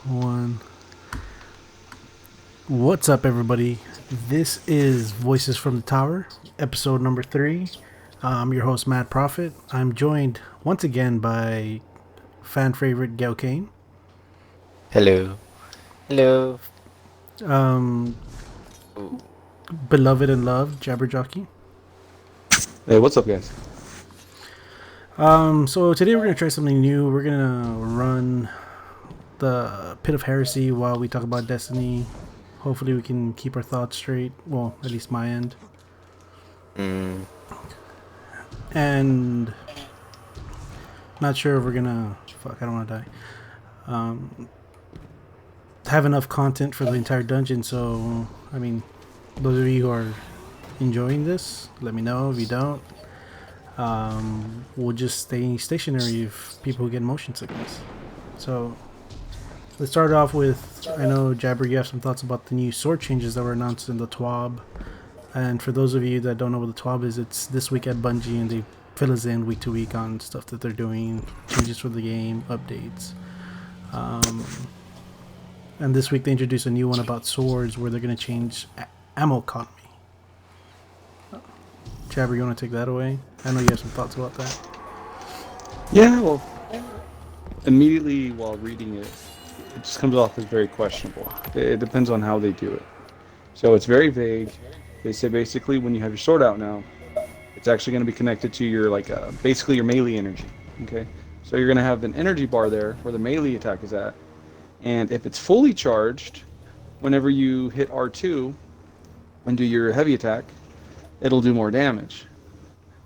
One. What's up, everybody? This is Voices from the Tower, episode number 3. I'm your host, Matt Prophet. I'm joined once again by fan favorite Gail Kane, Hello. Hello. um, Ooh. beloved and loved Jabberjockey. Hey, what's up, guys? So today we're gonna try something new. We're gonna run the Pit of Heresy while we talk about Destiny. Hopefully, we can keep our thoughts straight. Well, at least my end. Mm, And not sure if we're gonna. Fuck, I don't want to die. Um, have enough content for the entire dungeon. So, I mean, those of you who are enjoying this, let me know. If you don't, we'll just stay stationary if people get motion sickness. So, let's start off with. I know, Jabber, you have some thoughts about the new sword changes that were announced in the TWAB. And for those of you that don't know what the TWAB is, it's this week at Bungie, and they fill us in week to week on stuff that they're doing, changes for the game, updates. Um, and this week they introduced a new one about swords where they're going to change ammo economy. Jabber, you want to take that away? I know you have some thoughts about that. Yeah, well, immediately while reading it, it just comes off as very questionable. It depends on how they do it. So it's very vague. They say basically when you have your sword out now, it's actually going to be connected to your basically your melee energy. Okay, so you're going to have an energy bar there where the melee attack is at, and if it's fully charged, whenever you hit R2 and do your heavy attack, it'll do more damage.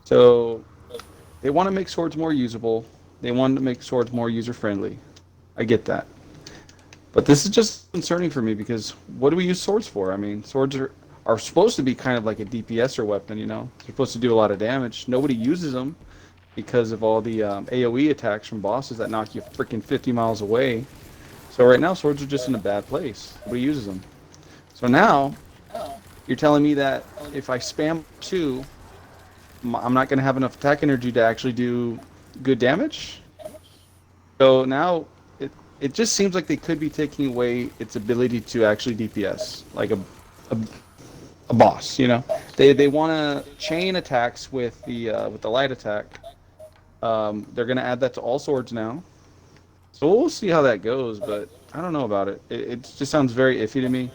So they want to make swords more usable. They want to make swords more user friendly. I get that. But this is just concerning for me because what do we use swords for? I mean, swords are supposed to be kind of like a DPS or weapon, you know? They're supposed to do a lot of damage. Nobody uses them because of all the AoE attacks from bosses that knock you freaking 50 miles away. So right now, swords are just in a bad place. Nobody uses them. So now, you're telling me that if I spam 2, I'm not going to have enough attack energy to actually do good damage? So now it just seems like they could be taking away its ability to actually DPS, like a, a boss. You know, they want to chain attacks with the light attack. They're gonna add that to all swords now, so we'll see how that goes. But I don't know about it. It just sounds very iffy to me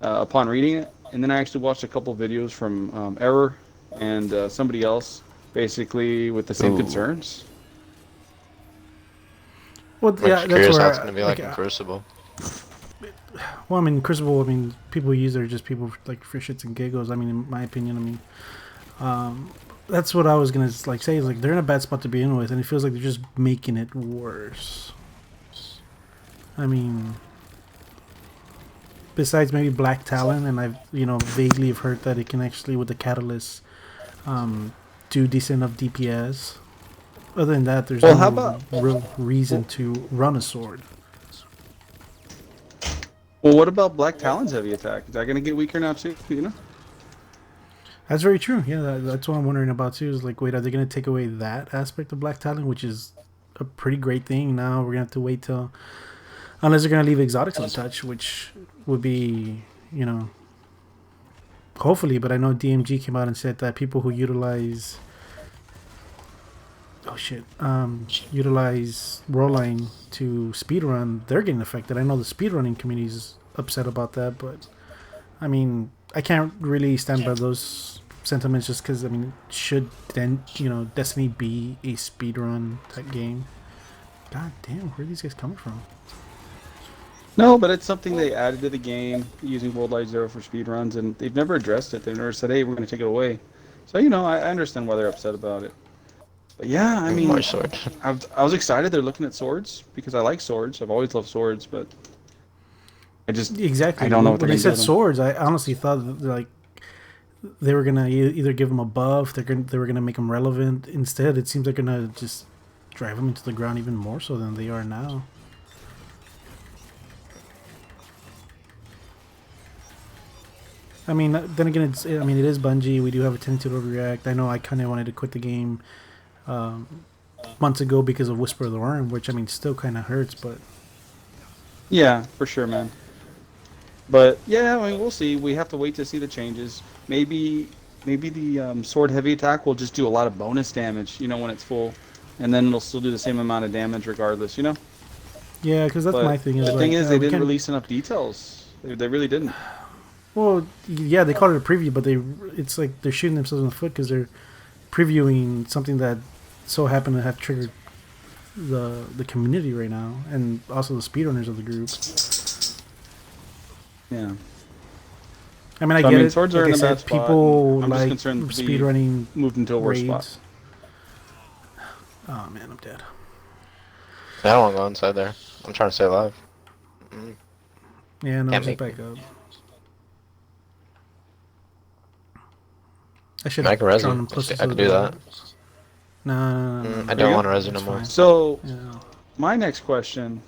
upon reading it. And then I actually watched a couple videos from Error and somebody else, basically with the same ooh. concerns. Well, I'm yeah, just that's curious how where, it's gonna be like in Crucible. well, I mean, Crucible, I mean, people use it are just people like for shits and giggles. I mean, in my opinion, I mean, that's what I was gonna like say. Is like they're in a bad spot to begin with, and it feels like they're just making it worse. I mean, besides maybe Black Talon, and I've vaguely have heard that it can actually with the catalyst do decent enough DPS. Other than that, there's Well, how no about real reason well, to run a sword. well, what about Black Talon's heavy attack? Is that going to get weaker now too? You know? That's very true. Yeah, that's what I'm wondering about too. Is like, wait, are they going to take away that aspect of Black Talon, which is a pretty great thing? Now we're gonna have to wait till, unless they're gonna leave exotics untouched, which would be, hopefully. But I know DMG came out and said that people who utilize, oh shit, utilize Roline to speedrun, they're getting affected. I know the speedrunning community is upset about that, but I mean, I can't really stand by those sentiments just because, I mean, should then, Destiny be a speedrun type game? God damn, where are these guys coming from? No, but it's something they added to the game using Worldwide Zero for speedruns, and they've never addressed it. They've never said, "Hey, we're going to take it away." So I understand why they're upset about it. But yeah, I More mean, sword. I was excited they're looking at swords because I like swords. I've always loved swords, but I Exactly. don't know what When they're they going to do said with them. swords, I honestly thought that, like, they were gonna either give them a buff, they were gonna make them relevant. Instead, it seems they're gonna just drive them into the ground even more so than they are now. I mean, then again, it is Bungie. We do have a tendency to overreact. I know I kind of wanted to quit the game months ago because of Whisper of the Worm, which I mean still kind of hurts, but Yeah, for sure, man. But yeah, I mean, we'll see. We have to wait to see the changes. Maybe the sword heavy attack will just do a lot of bonus damage, when it's full, and then it'll still do the same amount of damage regardless. Yeah, because that's But my thing. Is the thing like is, they we didn't can't. release enough details. They really didn't. Well, yeah, they called it a preview, but it's like they're shooting themselves in the foot because they're previewing something that so happened to have triggered the community right now, and also the speedrunners of the group. Yeah. I mean, I So, get it. swords are Like I in a bad said, spot, and people I'm just like concerned to be speedrunning moved into a worse spot. raids. Oh man, I'm dead. I don't want to go inside there. I'm trying to stay alive. Mm. Yeah, no, Can't just make back me. up. I should I have can res drawn you. them closer I to can do that. No. I There don't you want go. to res you no That's more. fine. So, Yeah. my next question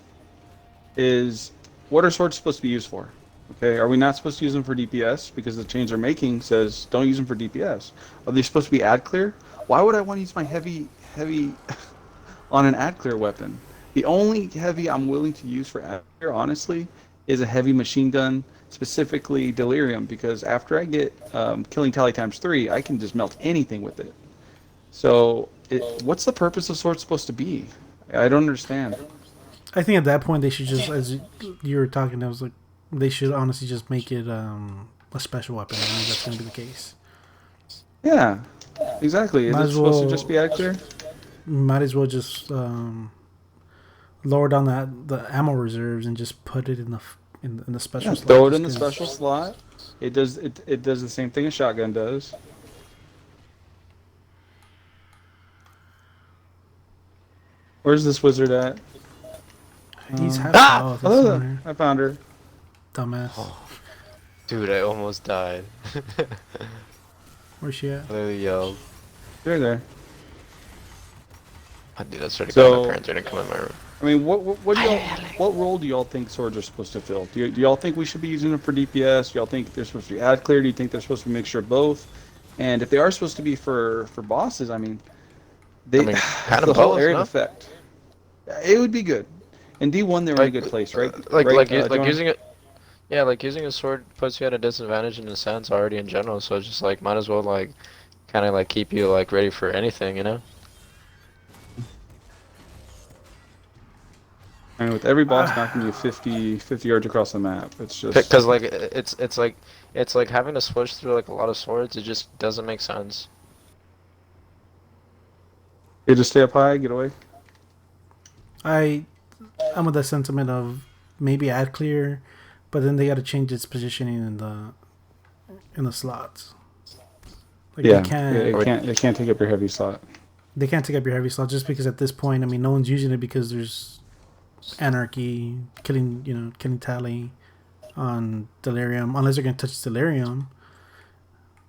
is, what are swords supposed to be used for? Okay, are we not supposed to use them for DPS because the change they're making says don't use them for DPS? Are they supposed to be ad clear? Why would I want to use my heavy on an ad clear weapon? The only heavy I'm willing to use for ad clear, honestly, is a heavy machine gun, specifically Delirium, because after I get killing tally times 3, I can just melt anything with it. So, what's the purpose of sword supposed to be? I don't understand. I think at that point they should just, as you were talking, I was like, they should honestly just make it a special weapon. I think that's going to be the case. Yeah, exactly. Is Might it as supposed to just well, be ad clear? might as well just lower down the ammo reserves and just put it in the special Yeah, slot. throw it Just in the special 'cause- slot. It does the same thing a shotgun does. Where's this wizard at? He's Uh, half Ah! health. That's oh, fine. I found her. Dumbass. Oh, dude, I almost died. Where's she at? Literally yelled. There, there. Oh, dude, I started calling my So, parents. They didn't come in my room. I mean, what do y'all, what role do y'all think swords are supposed to fill? Do y'all think we should be using them for DPS? Do y'all think they're supposed to be ad clear? Do you think they're supposed to be a mixture of both? And if they are supposed to be for bosses, I mean, I they mean, kind the of whole both, area of no? effect. It would be good. In D1, they were in a good place, right? Like Jonah? using it. Yeah, like using a sword puts you at a disadvantage in a sense already in general. So it's just like might as well like kind of like keep you like ready for anything, you know? And with every boss knocking you 50 yards across the map, it's just Because like it's like having to switch through like a lot of swords. It just doesn't make sense. you just stay up high, get away. I'm with the sentiment of maybe ad clear, but then they got to change its positioning in the slots. Like Yeah, they can't it can't take up your heavy slot. they can't take up your heavy slot just because at this point, I mean, no one's using it because there's anarchy, killing tally on delirium, unless they're gonna touch delirium,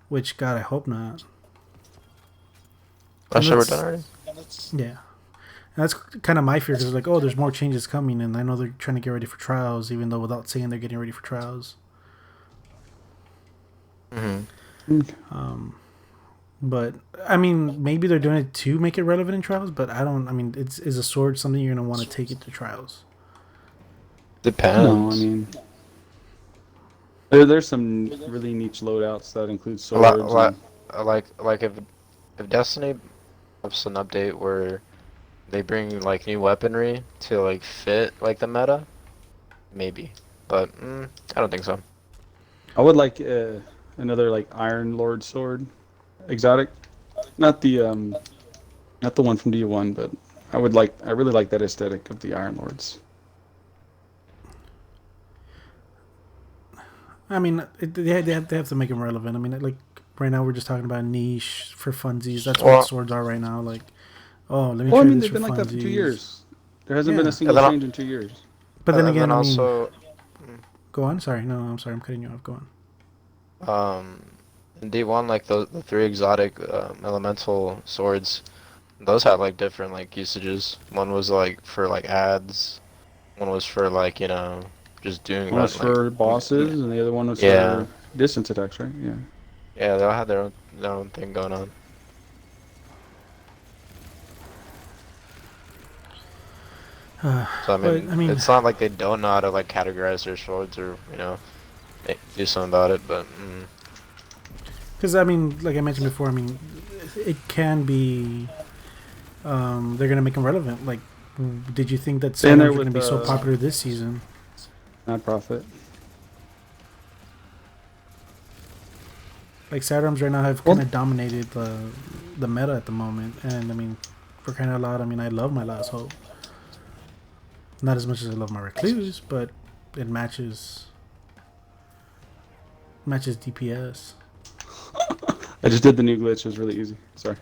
which God, I hope not. Oh And shit, we're that's- done already. Yeah. And that's kind of my fear because like, oh, there's more changes coming, and I know they're trying to get ready for trials, even though without saying they're getting ready for trials. Mm-hmm. But I mean, maybe they're doing it to make it relevant in trials. But I don't. I mean, is a sword something you're gonna want to take it to trials? Depends. No, I mean, there's some really niche loadouts that include a lot, swords. like if Destiny has an update where they bring like new weaponry to like fit like the meta, maybe. But I don't think so. I would like another like Iron Lord sword, exotic, not the one from D1, but I really like that aesthetic of the Iron Lords. I mean, they have to make them relevant. I mean, like right now we're just talking about niche for funsies. That's Well- what swords are right now. Like, oh, let me Well, I try mean, this they've for been like that for 2 funsies. years. There hasn't Yeah. been a single And then change in 2 years. But then And again, then I mean, also, go on. Sorry, no, I'm sorry. I'm cutting you off. Go on. in D1 like the three exotic elemental swords, those had like different like usages. One was like for like ads, one was for like just doing One was like for bosses, and the other one was Yeah. for distance attacks, right? Yeah. yeah, they all had their own thing going on. So I But mean, I mean, it's not like they don't know how to like categorize their swords or do something about it. But because I mean, like I mentioned before, I mean, it can be. They're gonna make them relevant. Like, did you think that Staying sidearms there were gonna with be so popular this season? non-profit. Like sidearms right now have Well, kind of dominated the meta at the moment, and I mean, for crying out loud, I mean, I love my Last Hope. Not as much as I love my Recluse, but it matches DPS. I just did the new glitch. It was really easy. Sorry.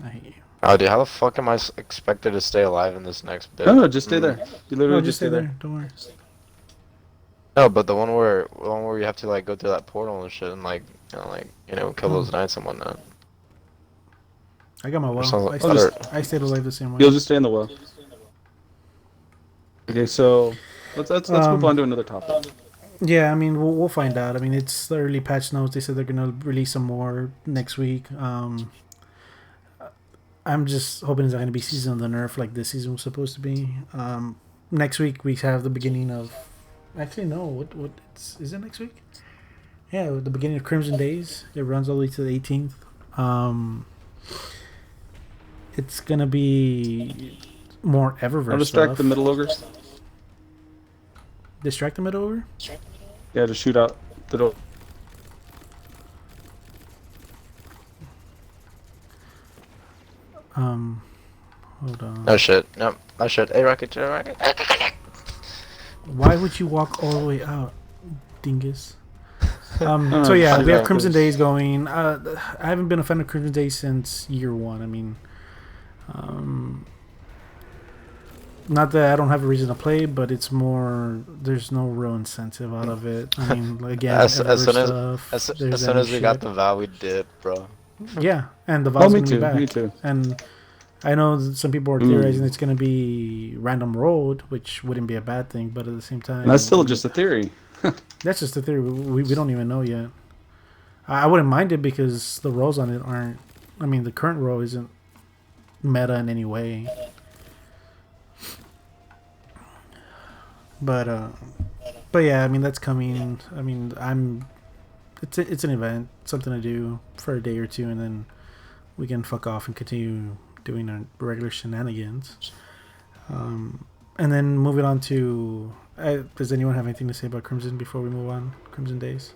I hate you. oh, dude, how the fuck am I expected to stay alive in this next bit? No, just stay there. You literally No, just stay there. Don't worry. No, but the one where you have to like go through that portal and shit and kill those knights and whatnot. I got my well. sounds I, like- stayed, I stayed alive the same way. You'll just stay in the well. Okay, so let's move on to another topic. Yeah, I mean, we'll find out. I mean, it's the early patch notes. They said they're gonna release some more next week. I'm just hoping it's not gonna be season of the nerf like this season was supposed to be. Next week we have the beginning of. Actually, no. What? Is it next week? Yeah, the beginning of Crimson Days. It runs all the way to the 18th. It's gonna be more Eververse I'll distract stuff. the middle ogres. Distract them it over. Yeah, just shoot out the door. Hold on. No shit. No. No shit. Hey, rocket. Rocket. Why would you walk all the way out, dingus? So yeah, we have Crimson Days going. I haven't been a fan of Crimson Days since year one. I mean, not that I don't have a reason to play, but it's more there's no real incentive out of it. I mean, again, As soon stuff, as there's soon as we got shit. the vow, we did, bro. Yeah, and the Oh, Val's me gonna be too. back. Me too. And I know that some people are theorizing it's gonna be random rolled, which wouldn't be a bad thing, but at the same time, And that's still just a theory. that's just a theory. We don't even know yet. I wouldn't mind it because the rolls on it aren't. I mean, the current roll isn't meta in any way. But yeah, I mean that's coming. I mean it's an event, something to do for a day or two, and then we can fuck off and continue doing our regular shenanigans. And then moving on to. Does anyone have anything to say about Crimson before we move on? Crimson Days.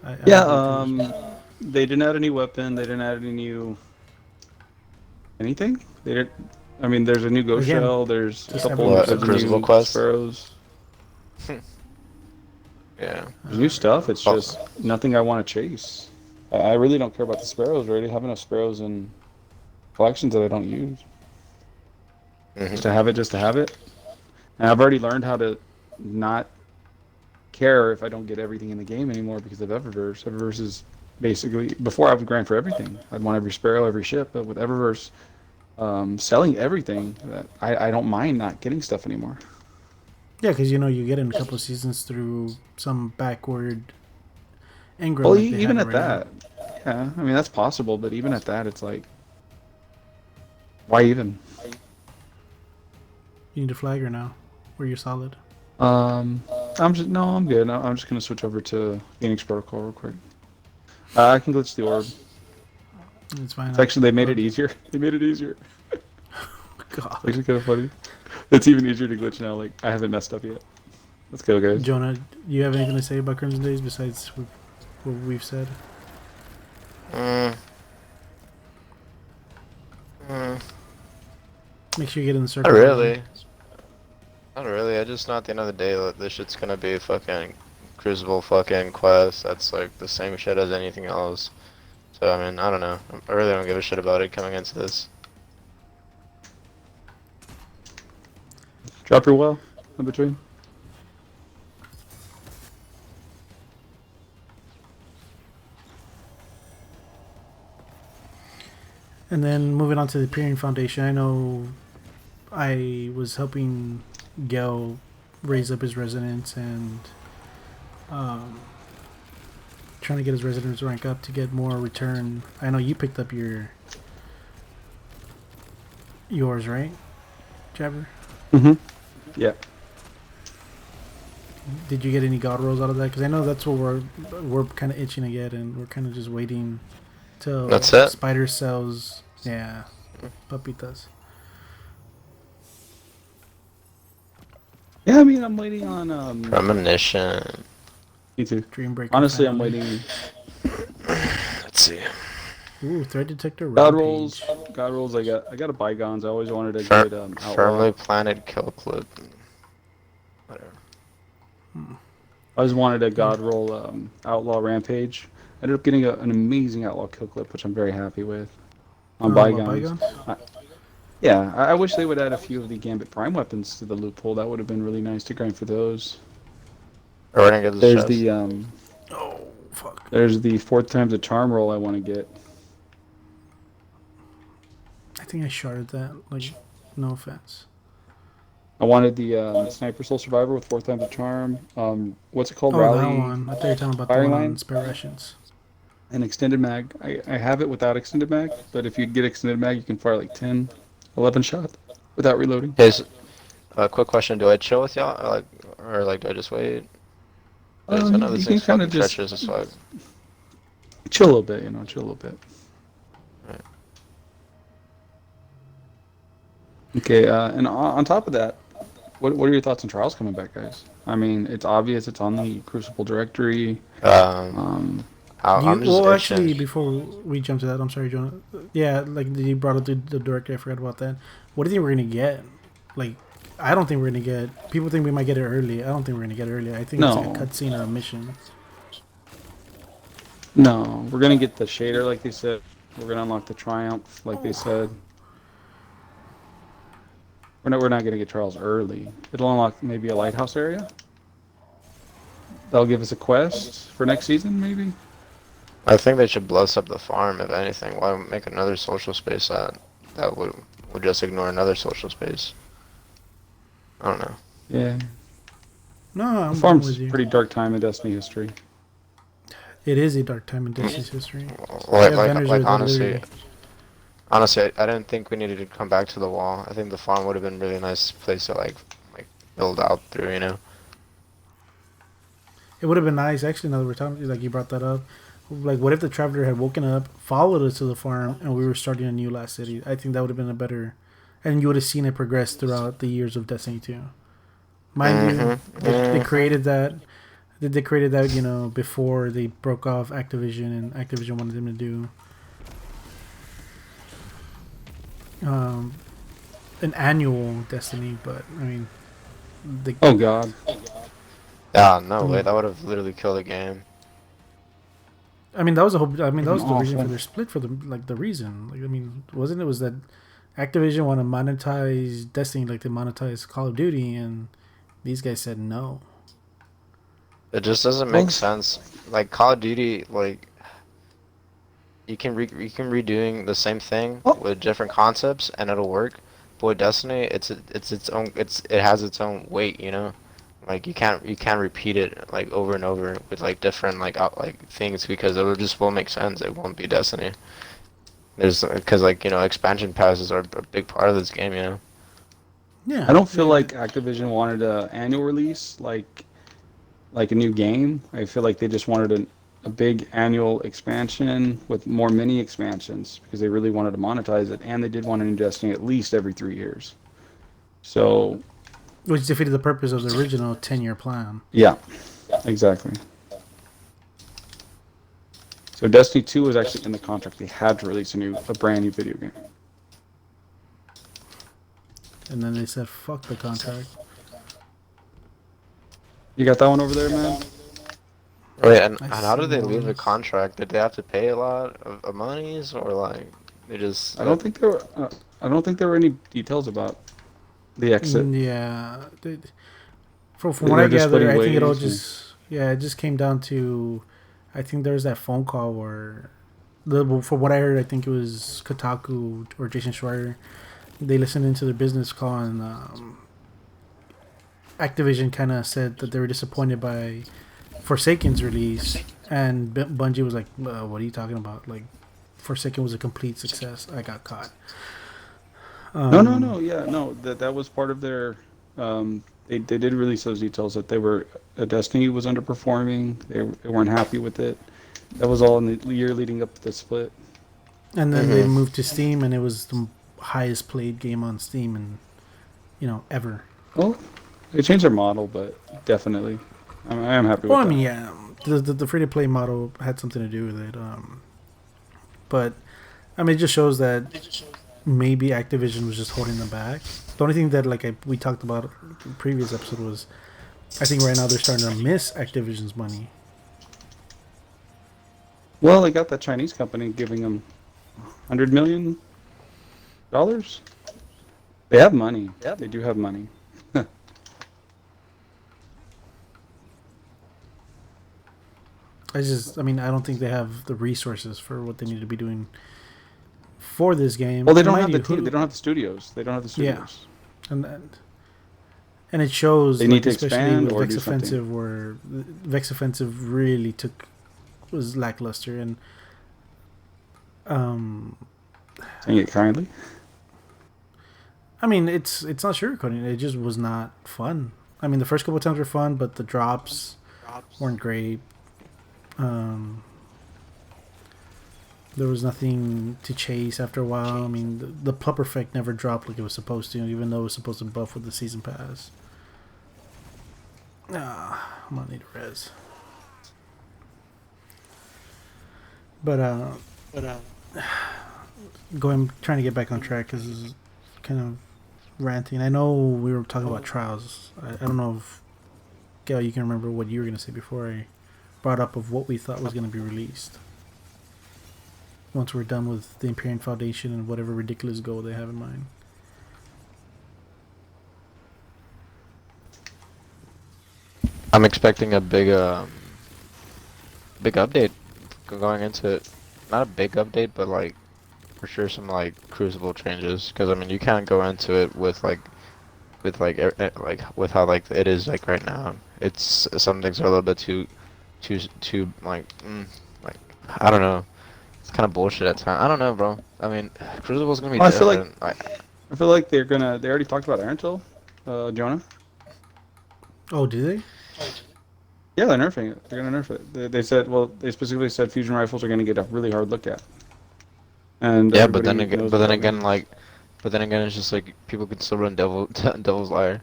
They didn't add any weapon. They didn't add any new anything. They didn't. I mean, there's a new ghost Again, shell. There's a just couple have of a Crucible new quest? sparrows. Yeah. There's new stuff. It's just nothing I want to chase. I really don't care about the sparrows. I already have enough sparrows in collections that I don't use. Just to have it, just to have it. And I've already learned how to not care if I don't get everything in the game anymore because of Eververse. Eververse is basically, before I would grind for everything. I'd want every sparrow, every ship, but with Eververse selling everything, I don't mind not getting stuff anymore. Yeah, because you get in a couple of seasons through some backward engram. Well, like they even have at it right that, yeah, I mean that's possible, but even at that, it's like, why even? now. You need a flagger now, where you're solid. I'm good. I'm just gonna switch over to Phoenix Protocol real quick. I can glitch the orb. It's fine. It's actually, they made it easier. They made it easier. God. It's actually kind of funny. It's even easier to glitch now. Like, I haven't messed up yet. Let's go, guys. Jonah, you have anything to say about Crimson Days besides what we've said? Make sure you get in the circle. Not really. Not really. I just know at the end of the day that this shit's gonna be fucking Crucible fucking quest. That's like the same shit as anything else. So I mean, I don't know. I really don't give a shit about it coming into this. Drop your well in between. And then moving on to the Peering Foundation, I know I was helping Gel raise up his residence and trying to get his residence rank up to get more return. I know you picked up yours, right, Jabber? Mm-hmm. Yeah. Did you get any god rolls out of that? Because I know that's what we're kind of itching to get, and we're kind of just waiting till That's it. Spider sells. Yeah, papitas. Yeah, I mean, I'm waiting on Premonition. me too. Dreambreaker Honestly, I'm family. waiting. Let's see. Ooh, threat detector God rampage. rolls. God rolls. I got a bygones. I always wanted a Fir good outlaw. firmly planted kill clip. Whatever. I always wanted a Yeah. God roll outlaw rampage. I ended up getting an amazing outlaw kill clip, which I'm very happy with. On About bygones. bygones. Yeah, I wish they would add a few of the Gambit Prime weapons to the loophole. That would have been really nice to grind for those. Or we're gonna get this There's chest. the Oh fuck. there's the fourth time's a charm roll I want to get. I think I sharded that. Like, no offense. I wanted the Sniper Soul Survivor with fourth time's a charm. What's it called? Oh, that Rally one. I thought you were talking about the firing one on line spare rations. and extended mag. I have it without extended mag, but if you get extended mag, you can fire like 10, 11 shots without reloading. Here's a quick question: do I chill with y'all, or like do I just wait? Because I know You this can thing's kind of fucking just treacherous as fuck. chill a little bit, chill a little bit. Right. Okay, and on top of that, what are your thoughts on Trials coming back, guys? I mean, it's obvious it's on the Crucible directory. Um, Um, Do I'm you? just Well, itching. actually, before we jump to that, I'm sorry, Jonah. Yeah, like you brought up the director. I forgot about that. What do you think we're gonna get? Like, I don't think we're gonna get. People think we might get it early. I don't think we're gonna get it early. I think it's like a no, cutscene or a mission. no, we're gonna get the shader like they said. We're gonna unlock the Triumph like they said. We're not gonna get Trials early. It'll unlock maybe a lighthouse area. That'll give us a quest for next season, maybe. I think they should bless up the farm, if anything. Why make another social space that would just ignore another social space? I don't know. Yeah, No, the I'm with farm's you. pretty dark time in Destiny history. It is a dark time in Destiny's history. Like, Yeah, like, vendors like are honestly, literally. honestly, I didn't think we needed to come back to the wall. I think the farm would have been a really nice place to like build out through, you know. It would have been nice, actually. Now that we're talking, like you brought that up. Like, what if the traveler had woken up, followed us to the farm, and we were starting a new last city? I think that would have been a better, and you would have seen it progress throughout the years of Destiny 2. Mind you, they created that. They created that, before they broke off Activision, and Activision wanted them to do um, an annual Destiny. But I mean, they, Oh God. Yeah, no way. mm, That would have literally killed the game. I mean, that was the whole. I mean, that was the reason for Awful. their split. For the reason. Like, I mean, wasn't it was that Activision want to monetize Destiny like they monetize Call of Duty, and these guys said no. It just doesn't Well, make sense. Like Call of Duty, like you can redoing the same thing oh, with different concepts and it'll work. But with Destiny, it's its own it has its own weight, you know. Like you can't repeat it like over and over with like different like things because it will just won't make sense. It won't be Destiny. There's because like expansion passes are a big part of this game, you know. I Yeah, don't feel yeah, like Activision wanted an annual release like a new game. I feel like they just wanted a big annual expansion with more mini expansions because they really wanted to monetize it, and they did want a new Destiny at least every 3 years. So which defeated the purpose of the original 10-year plan. yeah, exactly. So Destiny 2 was actually in the contract. They had to release a brand new video game. And then they said, "Fuck the contract." You got that one over there, man? Wait, and I how see did they leave the yours. contract? Did they have to pay a lot of monies or like they just I don't think there were. I don't think there were any details about the exit. Yeah, from what I They're just gather, splitting I think it all ways. And, just it just came down to, I think there was that phone call where, from what I heard, I think it was Kotaku or Jason Schreier. They listened into their business call, and Activision kind of said that they were disappointed by Forsaken's release, and Bungie was like, "What are you talking about? Like, Forsaken was a complete success. I got caught." No. Yeah, no. That was part of their. They did release those details that they were Destiny was underperforming. They weren't happy with it. That was all in the year leading up to the split. And then they Mm-hmm. moved to Steam, and it was the highest played game on Steam, and ever. Well, they changed their model, but definitely, I am happy Well, with I mean, that. yeah, the free to play model had something to do with it. But I mean, it just shows that maybe Activision was just holding them back. The only thing that we talked about in the previous episode was I think right now they're starting to miss Activision's money. Well, they got that Chinese company giving them $100 million. They have money. Yep. They do have money. I mean, I don't think they have the resources for what they need to be doing for this game. Well, they And don't mind have the you, team. They don't have the studios. They don't have the Yeah. studios. and it shows, They need to especially expand with or Vex do something. Offensive, where Vex Offensive really was lackluster, and Saying it kindly. I mean, it's not sugarcoating. It just was not fun. I mean, the first couple of times were fun, but the drops weren't great. There was nothing to chase after a while. I mean, the Plupper effect never dropped like it was supposed to, even though it was supposed to buff with the season pass. I'm gonna need a res. But trying to get back on track because this is kind of ranting. I know we were talking about trials. I don't know if Gail, you can remember what you were gonna say before I brought up of what we thought was gonna be released once we're done with the Imperium Foundation and whatever ridiculous goal they have in mind. I'm expecting a big update going into it. Not a big update, but like for sure some like Crucible changes. Because I mean, you can't go into it with with how like it is like right now. It's some things are a little bit too like I don't know. It's kind of bullshit at times. I don't know, bro. I mean, Crucible's gonna be I feel like different. I feel like they're gonna. They already talked about Irontil, Jonah. Oh, do they? Yeah, they're nerfing it. They're gonna nerf it. They said, well, they specifically said fusion rifles are gonna get a really hard look at. And Yeah, but then everybody again, knows but what then that again, means. like, but then again, it's just like people can still run Devil's Liar.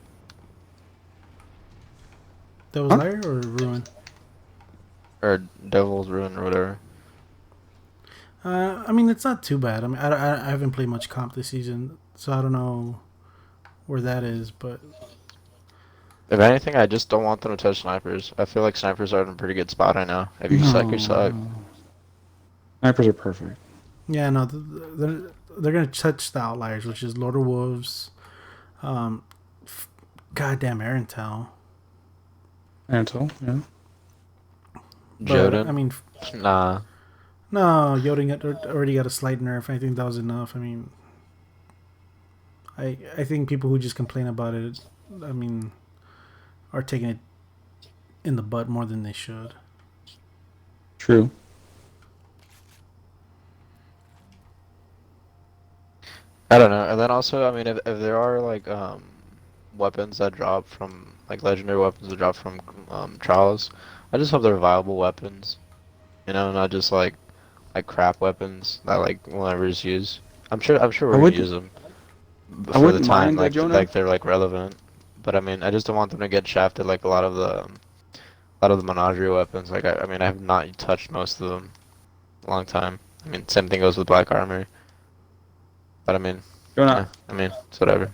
That was Huh? Liar or Ruin? Or Devil's Ruin or whatever. I mean, it's not too bad. I mean, I haven't played much comp this season, so I don't know where that is. But If anything, I just don't want them to touch snipers. I feel like snipers are in a pretty good spot right now. If you suck, you suck. No. Snipers are perfect. yeah, no, they're gonna touch the outliers, which is Lord of Wolves, goddamn Erentel. Irontil, yeah. But Joden? I mean, Nah. no, Yoden already got a slight nerf. I think that was enough. I mean, I think people who just complain about it, I mean, are taking it in the butt more than they should. True. I don't know. And then also, I mean, if there are like weapons that drop from like legendary weapons that drop from trials, I just hope they're viable weapons. You know, not just like crap weapons that like we'll never just use. I'm sure I we're gonna would. use them I for the wouldn't time mind that, Jonah. like they're like relevant. But I mean, I just don't want them to get shafted like a lot of the menagerie weapons. Like I mean, I have not touched most of them in a long time. I mean, same thing goes with black armor. But I mean, Jonah, yeah, I mean, it's whatever.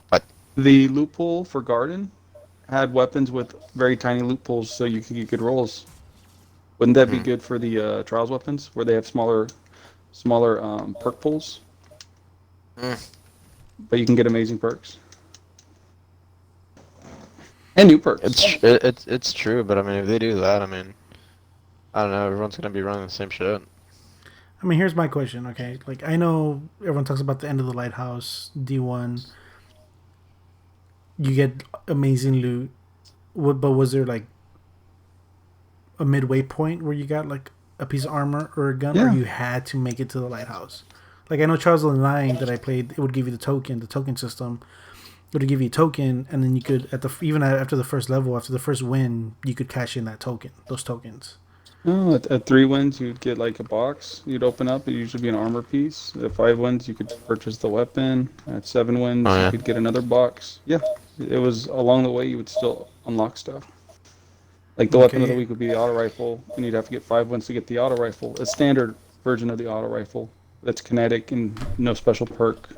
But the loophole for Garden had weapons with very tiny loopholes, so you could get good rolls. Wouldn't that be hmm. good for the trials weapons, where they have smaller perk pools, Mm. but you can get amazing perks and new perks? It's true, but I mean, if they do that, I mean, I don't know. Everyone's gonna be running the same shit. I mean, here's my question. Okay, like I know everyone talks about the end of the lighthouse D1. You get amazing loot. But was there like a midway point where you got like a piece of armor or a gun, or Yeah. you had to make it to the lighthouse? Like I know Trials of the Nine that I played, it would give you the token system. It would give you a token, and then you could after the first level, after the first win, you could cash in those tokens. No, at 3 wins, you'd get like a box. You'd open up. It'd usually be an armor piece. At 5 wins, you could purchase the weapon. At 7 wins, Oh you yeah. could get another box. Yeah, it was along the way. You would still unlock stuff. Like the weapon of the Okay, week would be the auto rifle, and you'd have to get 5 wins to get the auto rifle. A standard version of the auto rifle that's kinetic and no special perk.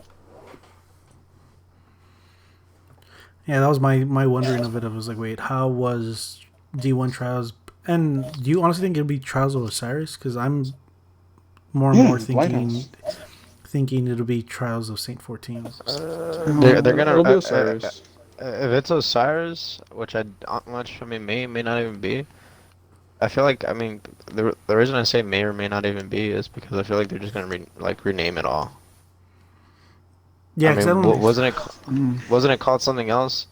yeah, that was my wondering of it. I was like, wait, how was D1 Trials? And do you honestly think it'll be Trials of Osiris? Because I'm more and Yeah, more thinking it'll be Trials of Saint 14. They're gonna It'll be Osiris. if it's Osiris, which I don't much. I mean, may not even be. I feel like I mean the reason I say may or may not even be is because I feel like they're just gonna rename it all. Yeah, I because I mean, don't. wasn't it called something else?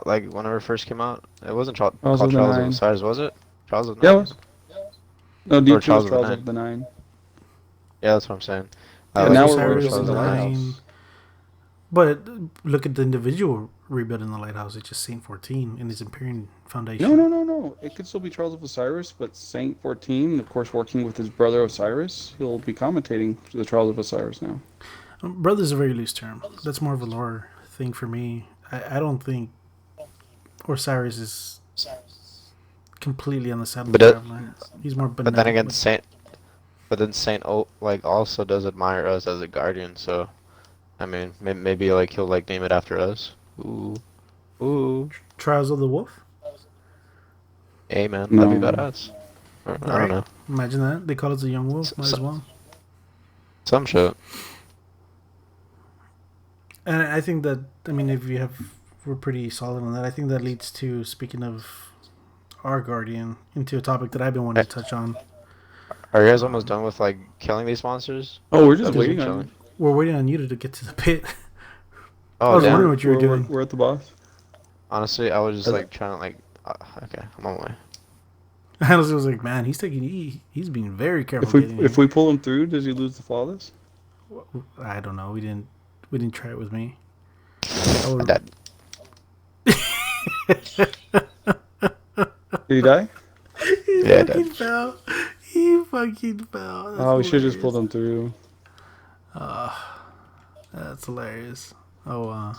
Like whenever it first came out, it wasn't Trials called of the Trials of Nine. Osiris, was it? Trials of Yeah, it Nine was. No, or D2 was Trials of the Trials Nine? of the Nine. Yeah, that's what I'm saying. Yeah, Trials Like of now we're before working Osiris on and Trials the the of the Nine. Nine. lighthouse. But look at the individual rebuild in the lighthouse. It's just Saint 14 in his Imperial Foundation. No. It could still be Trials of Osiris, but Saint 14, of course, working with his brother Osiris, he'll be commentating the Trials of Osiris now. Brother's a very loose term. That's more of a lore thing for me. I don't think Osiris is completely on the side of the But it, Traveler. He's more but then again, benevolent. but then Saint like also does admire us as a guardian, so I mean maybe like he'll like name it after us. Ooh, ooh, Trials of the Wolf? hey man, that'd be No. badass. Or, I don't Right. know, Imagine that. They call it the Young Wolf. Might S as well. some shit. And I think that, I mean, we're pretty solid on that. I think that leads to, speaking of our Guardian, into a topic that I've been wanting Eh, to touch on. Are you guys almost Um, done with like killing these monsters? Oh, we're just That'd just be waiting on chilling. you. we're waiting on you to get to the pit. I Oh was damn. wondering what you were doing. We're at the boss. Honestly, I was just Uh, like trying to like. Okay, I'm on my way. I honestly was like, man, he's being very careful getting If here. we pull him through, does he lose the flawless? I don't know. We didn't try it with me. I My would, dad. Did he die? he Yeah, fucking dad. fell. He fucking fell. That's Oh, we should have just hilarious. pulled him through. That's hilarious. Oh,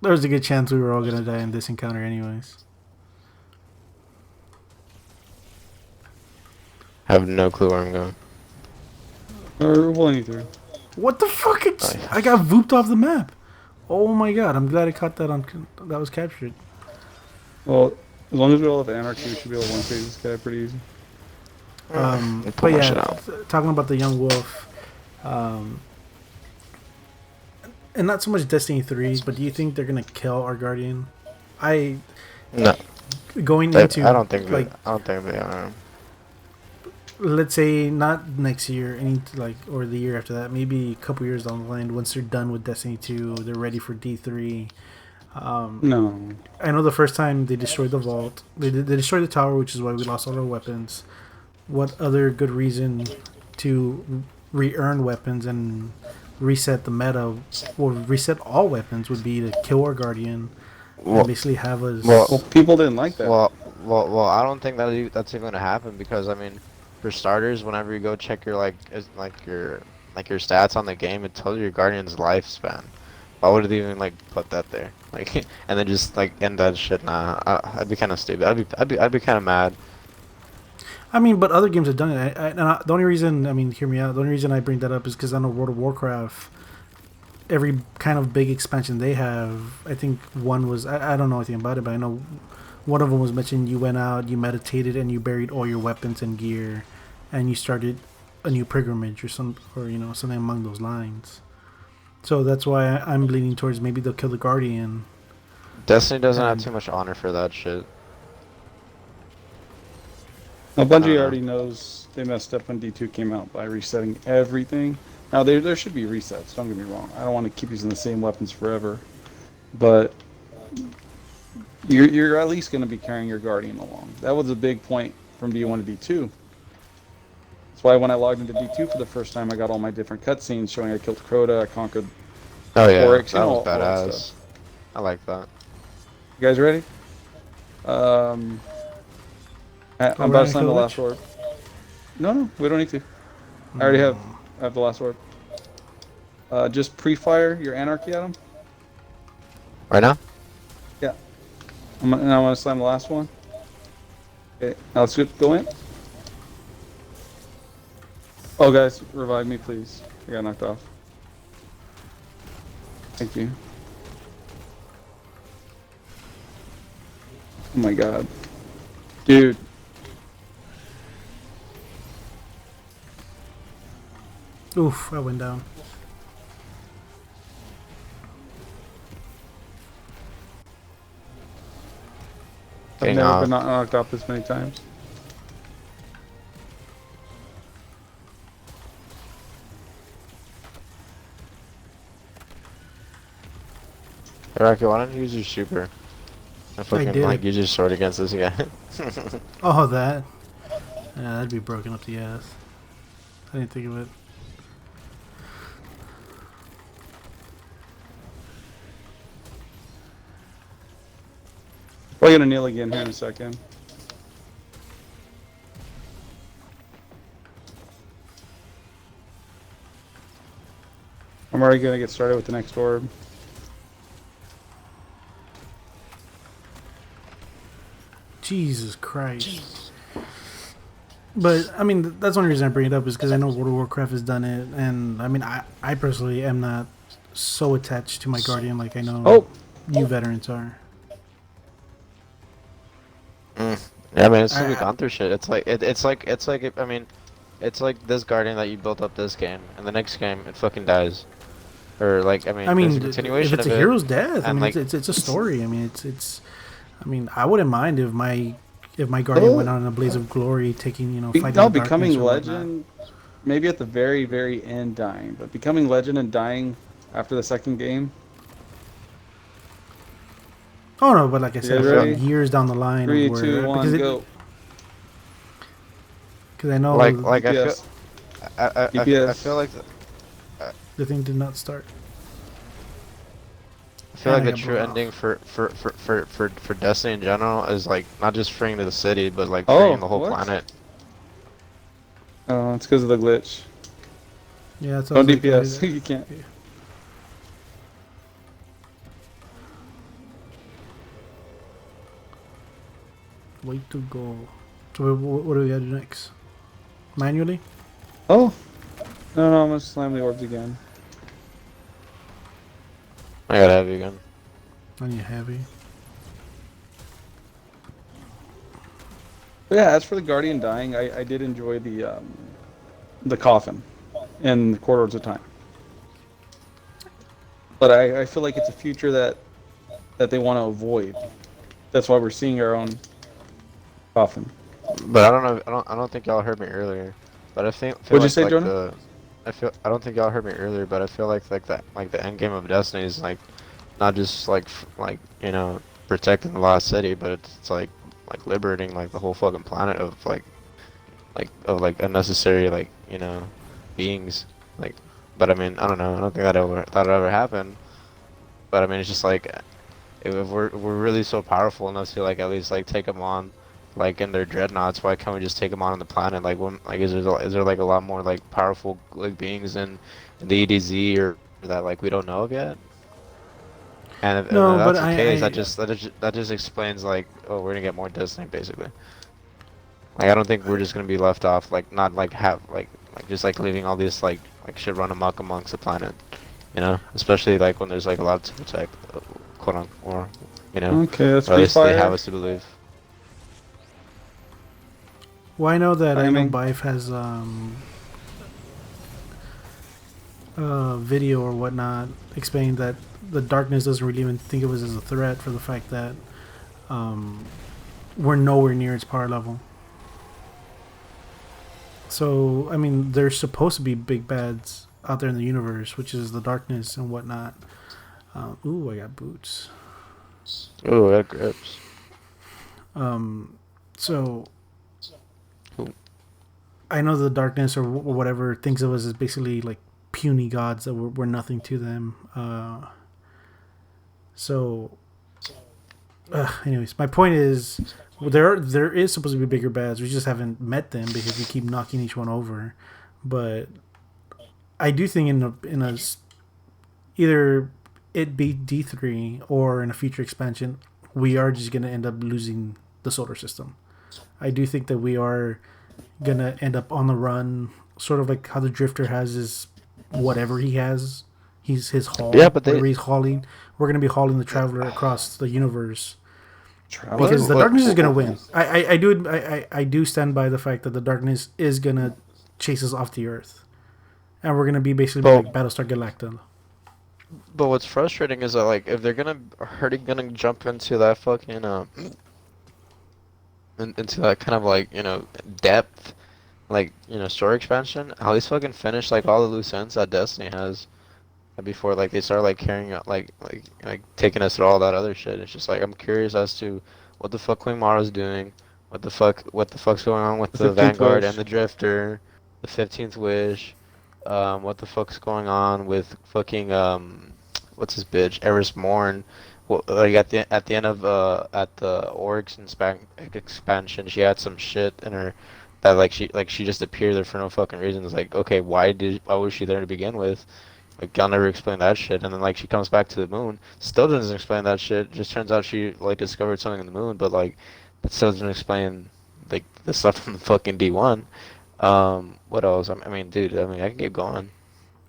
there was a good chance we were all gonna die in this encounter, anyways. I have no clue where I'm going. Or we're pulling you through. What the fuck? Nice. I got vooped off the map. Oh my god! I'm glad I caught that that was captured. Well, as long as we all have anarchy, we should be able to one-phase this guy pretty easy. Let me But pull my shit yeah, out. talking about the young wolf, and not so much Destiny 3, but do you think they're gonna kill our guardian? I No, going I into don't think like I don't think they are. let's say not next year, or the year after that, maybe a couple years down the line, once they're done with Destiny 2, they're ready for D3. No. I know the first time they destroyed the vault, they destroyed the tower, which is why we lost all our weapons. What other good reason to re-earn weapons and reset the meta, or reset all weapons, would be to kill our guardian and Well, basically have us. well, Well, people didn't like that. well. I don't think that's even gonna happen because I mean, for starters, whenever you go check your your stats on the game, it tells you your guardian's lifespan. Why would it even like put that there? Like, and then just like end that shit. Nah, I'd be kind of stupid. I'd be kind of mad. I mean, but other games have done it. The only reason, I mean, hear me out. The only reason I bring that up is because I know World of Warcraft, every kind of big expansion they have, I think one was, I don't know anything about it, but I know one of them was mentioned. You went out, you meditated, and you buried all your weapons and gear, and you started a new pilgrimage or something along those lines. So that's why I'm leaning towards maybe they'll kill the Guardian. Destiny doesn't have And too much honor for that shit. Now, I Bungie don't know. already knows they messed up when D2 came out by resetting everything. Now, there should be resets, don't get me wrong. I don't want to keep using the same weapons forever. But you're at least going to be carrying your Guardian along. That was a big point from D1 to D2. That's why when I logged into D2 for the first time, I got all my different cutscenes showing I killed Crota, I conquered Oh yeah, Oryx, that was all that stuff. badass. I like that. You guys ready? Um, Oh, I'm we're about to gonna slam kill the the last witch? orb. No, we don't need to. I already have. Hmm. I have the last orb. Just pre-fire your anarchy at him. Right now? Yeah. Now I'm gonna slam the last one. Okay. Now let's go in. Oh, guys, revive me, please. I got knocked off. Thank you. Oh my god, dude. Oof, I went down. I've Getting never off. been knocked off this many times. Hey, Rocky, why don't you use your super? I fucking did. like use your sword against this guy. Oh, that. Yeah, that'd be broken up the ass. I didn't think of it. Probably gonna kneel again here in a second. I'm already gonna get started with the next orb. Jesus Christ. But, I mean, that's the only reason I bring it up is because I know World of Warcraft has done it. And, I mean, I personally am not so attached to my Guardian like I know Oh, you veterans are. Yeah, I mean, it's still I, gone through shit. It's like I mean, it's like this guardian that you built up this game, and the next game it fucking dies, or like I I mean, there's a mean, if continuation it's of a it, hero's death, I and mean, like it's a story. I mean, it's. I mean, I wouldn't mind if my Guardian went oh, out in a blaze of glory, taking fighting no, the darkness becoming or whatnot. legend. Maybe at the very, very end dying, but becoming legend and dying after the second game. Oh no, but like I You said, guys I I'm feel talking ready? years down the line of 3, 2, where 1, go. because I know like I feel DPS. I DPS. feel like the thing did not start, I feel and like I the got true blown ending off. for Destiny in general is like not just freeing the city, but like freeing Oh, the whole what? planet. Oh, it's because of the glitch. Yeah, so I Don't was like, DPS. You can't. way to go. So what do we gotta do next? Manually? Oh, no, I'm gonna slam the orbs again. I gotta have you again. I need heavy. But yeah, as for the Guardian dying, I did enjoy the coffin and the quarters of time. But I feel like it's a future that they want to avoid. That's why we're seeing our own coffin. But I don't know. I don't think y'all heard me earlier. But I feel What'd you like say, like Jonah? the I don't think y'all heard me earlier. But I feel like the end game of Destiny is like not just like like protecting the lost city, but it's like liberating like the whole fucking planet of like unnecessary like beings. Like, but I mean I don't know. I don't think that'll ever happen. But I mean it's just like if we're really so powerful enough to like at least like take them on like in their dreadnoughts, why can't we just take them on the planet? Like when like is there like a lot more like powerful like beings in the EDZ or that like we don't know of yet? And if No, but that's the case, I that just explains like oh we're gonna get more Destiny basically. Like I don't think we're just gonna be left off like not like have like just like leaving all this like shit run amok amongst the planet, especially like when there's like a lot to protect, quote unquote, or Okay, that's or at free least they have fire. us to believe. well, I know that I know Timing. Bife has video or whatnot explaining that the darkness doesn't really even think of us as a threat for the fact that um, we're nowhere near its power level. So I mean, there's supposed to be big bads out there in the universe, which is the darkness and whatnot. Ooh, I got boots. Ooh, that grips. So Ooh. I know the darkness or whatever thinks of us as basically like puny gods that we're nothing to them. So, anyways, my point is there is supposed to be bigger bads. We just haven't met them because we keep knocking each one over. But I do think in a either it be D3 or in a future expansion, we are just gonna end up losing the solar system. I do think that we are gonna end up on the run, sort of like how the Drifter has his whatever he has. He's his haul, Yeah, but they whatever he's hauling. We're gonna be hauling the Traveler across the universe Traveler? because the look, darkness is gonna win. I do stand by the fact that the darkness is gonna chase us off the Earth, and we're gonna be basically but like Battlestar Galactica. but what's frustrating is that like if they're gonna jump into that fucking into that kind of like depth, like story expansion, at least fucking finish like all the loose ends that Destiny has before like they start like carrying out like taking us through all that other shit. It's just like I'm curious as to what the fuck Queen Mara's doing, what the fuck's going on with The the 15th Vanguard and wish. the Drifter, the 15th Wish, what the fuck's going on with fucking what's his bitch Eris Morn. Well, like at the end of at the Oryx expansion, she had some shit in her that like she just appeared there for no fucking reason. It's like, okay, why was she there to begin with? Like I'll never explain that shit. And then like she comes back to the moon, still doesn't explain that shit. Just turns out she like discovered something in the moon, but like it still doesn't explain like the stuff from the fucking D1. What else? I mean, dude, I mean, I can keep going.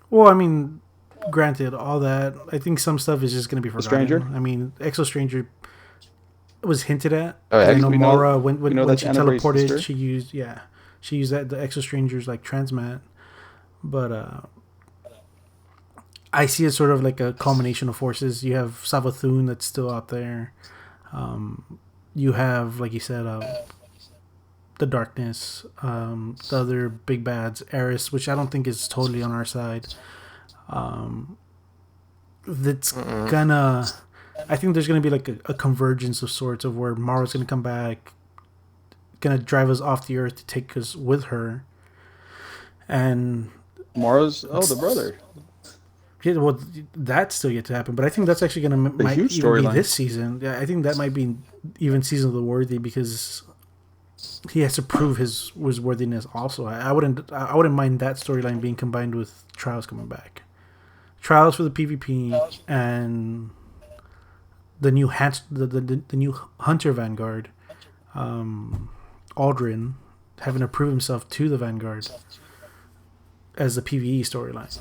Well, I mean, granted, all that I think some stuff is just gonna be The stranger? forgotten. I mean, Exo Stranger was hinted at Oh, because I yeah, know We know Mara when we when, know when that's she Anna Bray's teleported, sister. she used that the Exo Stranger's like transmat, but I see it sort of like a culmination of forces. You have Savathun that's still out there. You have, like you said, the darkness, the other big bads, Eris, which I don't think is totally on our side. That's Mm-mm. gonna. I think there's gonna be like a convergence of sorts of where Mara's gonna come back, gonna drive us off the Earth to take us with her, and Mara's the brother. yeah, well, that's still yet to happen. But I think that's actually gonna The might huge even be storyline. this season. Yeah, I think that might be even season of the worthy because he has to prove his worthiness. Also, I wouldn't mind that storyline being combined with Trials coming back. Trials for the PvP and the new Hunter Vanguard, Aldrin, having to prove himself to the Vanguard as the PVE storyline.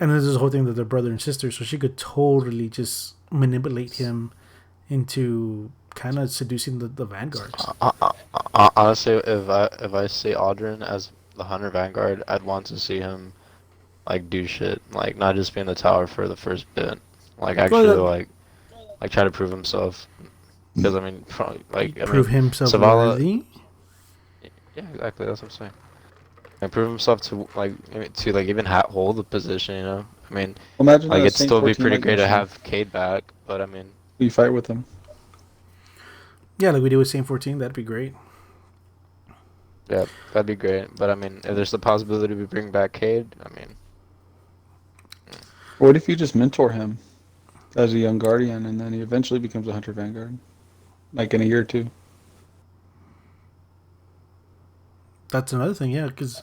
And there's this whole thing that they're brother and sister, so she could totally just manipulate him into kind of seducing the Vanguard. Honestly, if I see Aldrin as the Hunter Vanguard, I'd want to see him like do shit, like not just be in the tower for the first bit, like actually Well, like try to prove himself. Because I mean, probably, like I prove mean, himself Zavala, worthy. yeah, exactly. That's what I'm saying. And prove himself to like I mean, to like even hold the position. I mean, Imagine like a it'd Saint still be 14 pretty like great to mission. have Cade back, but I mean, You fight with him. Yeah, like we did with Saint 14, that'd be great. yeah, that'd be great. But I mean, if there's the possibility we bring back Cade, I mean, What if you just mentor him as a young guardian and then he eventually becomes a Hunter Vanguard? Like in a year or two. That's another thing, yeah, because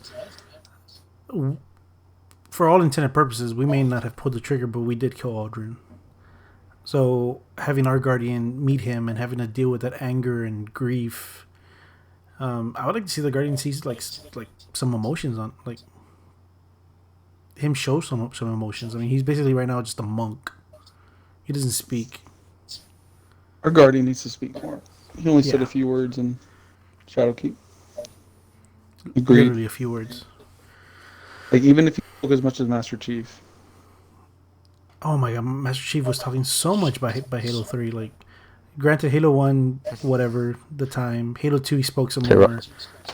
for all intended purposes, we may not have pulled the trigger, but we did kill Aldrin. So having our guardian meet him and having to deal with that anger and grief, I would like to see the guardian see like some emotions on like him show some emotions. I mean, he's basically right now just a monk. He doesn't speak. Our guardian needs to speak more. He only said a Yeah, few words in Shadowkeep. Agreed. literally a few words. Like even if he spoke as much as Master Chief. Oh my god, Master Chief was talking so much by Halo 3. Like, granted, Halo 1, whatever, the time. Halo 2, he spoke some hey, more.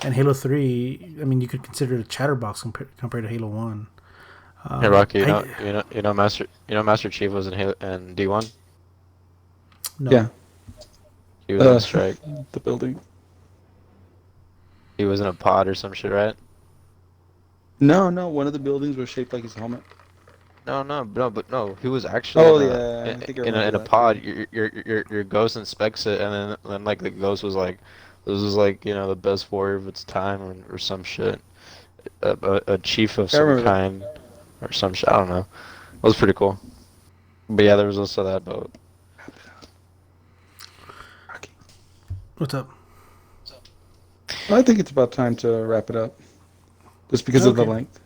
And Halo 3, I mean, you could consider it a chatterbox compared to Halo 1. hey Rocky, I Master Chief was in D1. No. Yeah. He was in Strike. The building. He was in a pod or some shit, right? No, no, one of the buildings was shaped like his helmet. But no, he was actually Oh in a yeah, I think I remember in a that pod. too. Your ghost inspects it, and then like the ghost was like, this is like the best warrior of its time or some shit, a chief of I some remember that. kind or some shit. I don't know. It was pretty cool. But yeah, there was also that boat. Rocky. What's up? I think it's about time to wrap it up, just because of the Okay. length.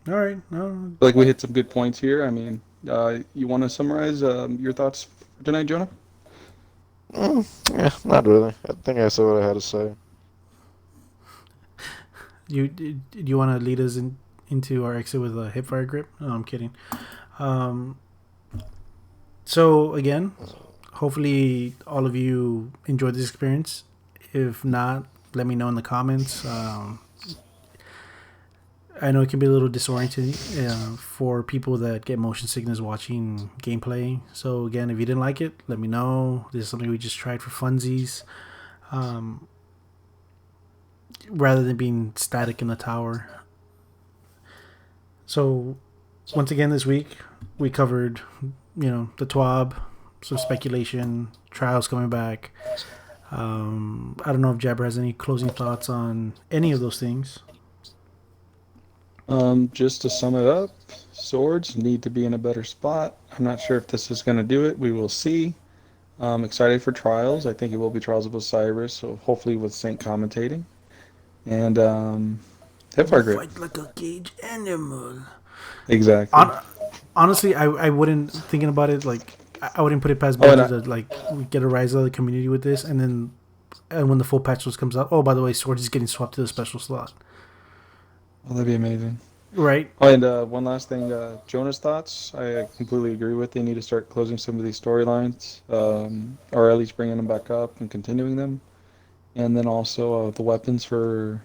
All right. No, Like we hit some good points here. I mean, you want to summarize your thoughts for tonight, Jonah? Yeah, not really. I think I said what I had to say. do you want to lead us into our exit with a hipfire grip? No, I'm kidding. Um, so again, hopefully all of you enjoyed this experience. If not, let me know in the comments. I know it can be a little disorienting for people that get motion sickness watching gameplay. So again, if you didn't like it, let me know. This is something we just tried for funsies, rather than being static in the tower. So once again, this week we covered, the TWAB, some speculation, trials coming back. I don't know if Jabber has any closing thoughts on any of those things. Just to sum it up, swords need to be in a better spot. I'm not sure if this is going to do it. We will see. I'm excited for Trials. I think it will be Trials of Osiris, so hopefully with Saint commentating. And Hipfire Grip. Fight like a cage animal. Exactly. Honestly, I wouldn't, thinking about it, like I wouldn't put it past Oh, and Bungie to like get a rise of the community with this, and then when the full patch list comes out, oh by the way, Swords is getting swapped to the special slot, that'd be amazing. right? Oh, and one last thing, Jonah's thoughts. I completely agree with. They need to start closing some of these storylines, or at least bringing them back up and continuing them. And then also the weapons for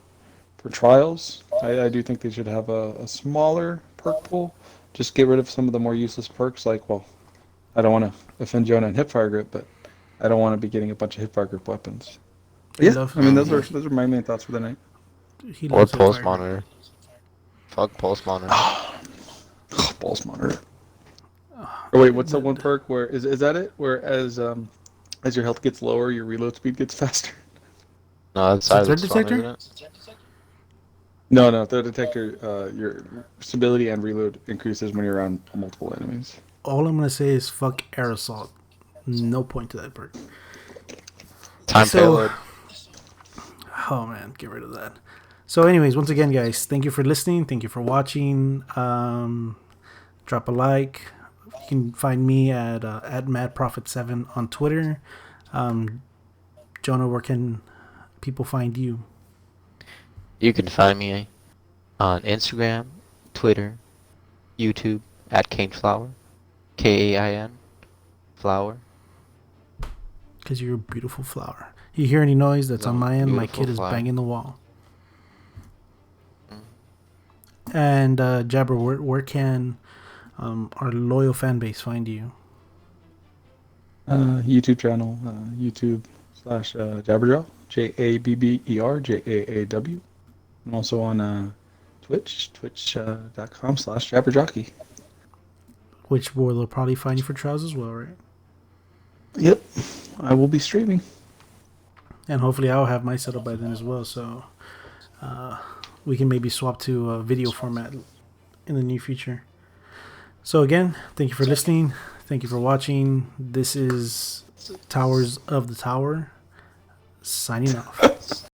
trials. I do think they should have a smaller perk pool. Just get rid of some of the more useless perks. Like, well, I don't want to offend Jonah and Hipfire Grip, but I don't want to be getting a bunch of Hipfire Grip weapons. He Yeah, loves I mean Mm. those are my main thoughts for the night. he Or loves pulse Hipfire Grip. monitor. Fuck pulse monitor. Pulse monitor. Or wait, what's that one The- perk where is that it? Where as your health gets lower, your reload speed gets faster. No, that's Is it threat Silas phone, detector? isn't it? No, the detector, your stability and reload increases when you're around multiple enemies. All I'm gonna say is fuck air assault. No point to that perk. Time So, payload. oh man, get rid of that. So, anyways, once again, guys, thank you for listening. Thank you for watching. Drop a like. You can find me at MadProfit7 on Twitter. Jonah, where can people find you? You can find me on Instagram, Twitter, YouTube at Kain Flower. Kain Flower. Because you're a beautiful flower. You hear any noise that's on No, my end? My beautiful kid is flower. banging the wall. Mm. And Jabber, where can our loyal fan base find you? YouTube channel, YouTube/ Jabberjaw, JABBER JAAW, and also on Twitch, twitch.com/Jabberjockey. Which will probably find you for trials as well, right? Yep, I will be streaming. And hopefully I'll have my setup by then as well. So we can maybe swap to a video format in the near future. So again, thank you for listening. Thank you for watching. This is Towers of the Tower, signing off.